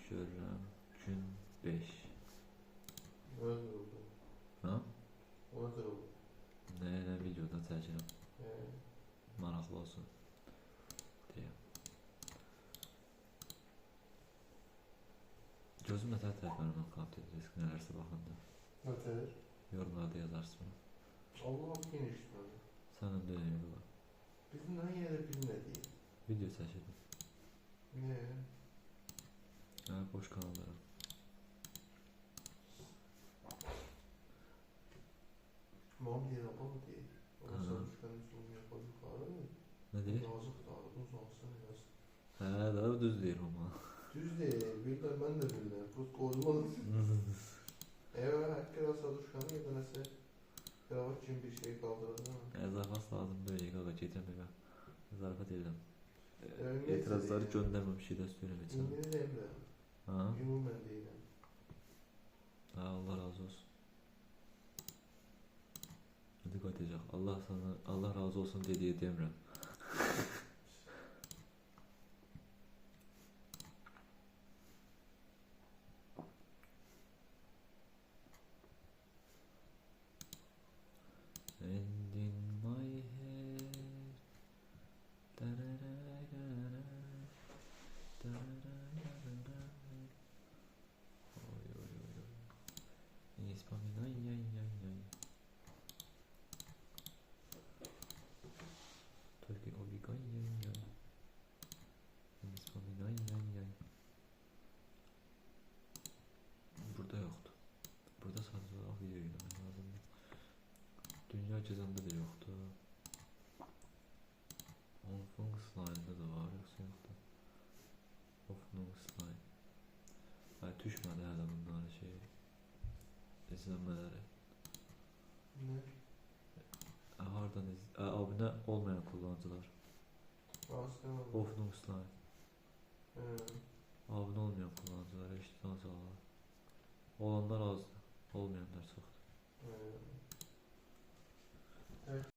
görürəm. Gün 5. Öyle oldu. Ha? O da oldu. Nə videoda çəkirəm. He. Maraqlı olsun deyə. Gözüm nətər tərpənməm kompüter disk nələrsə baxanda. Nətər? Yorumlarda yazarsın. Allah'ım genişmedi. Sənin də eyni var. Biz nə yerə bilmədik. Video çəkirdim. Ne? Hə, boş kanallarım. Mam diye yapalım diye. Ama sarışkanın sonu yapalım yukarı mı? Nə deyir? Yazık da uzansın biraz. Hə, daha düz deyir amma. Düz değil. Bilmem ben de bilmem. Put koymadım. Evet, hakkı sarışkanı ya da neyse. Kravat için bir şey kaldırdı mı? Əzafat lazım deyil, qaqa gedirəm evə. Zarafat edirəm. Evet, Etirazları göndərməmişik də söyləməyəcəm. İngiliz demirəm. Ha? Ümumən deyirəm. Ha, Allah razı olsun. Dikkat edəcək. Allah razı olsun dediyi demirəm. And in my head Oy oy oy oy. Nie wspominaj, jaj. Только убегай, jaj. Nie wspominaj, jaj. Burada yoktu. Burada sadece olarak video yüklemek lazımdı. Dünya cezamda da yoktu. Onfung slide'da da var, yoksa yoktu. Onfung slide. Hayır, düşmedi hala bunların şeyi. İzlenmeleri. Ne? Hardan abone olmayan kullanıcılar. Aslan. Onfung slide. He. Abone olmayan kullanıcılar eşitlen sağlar. Olanlar az.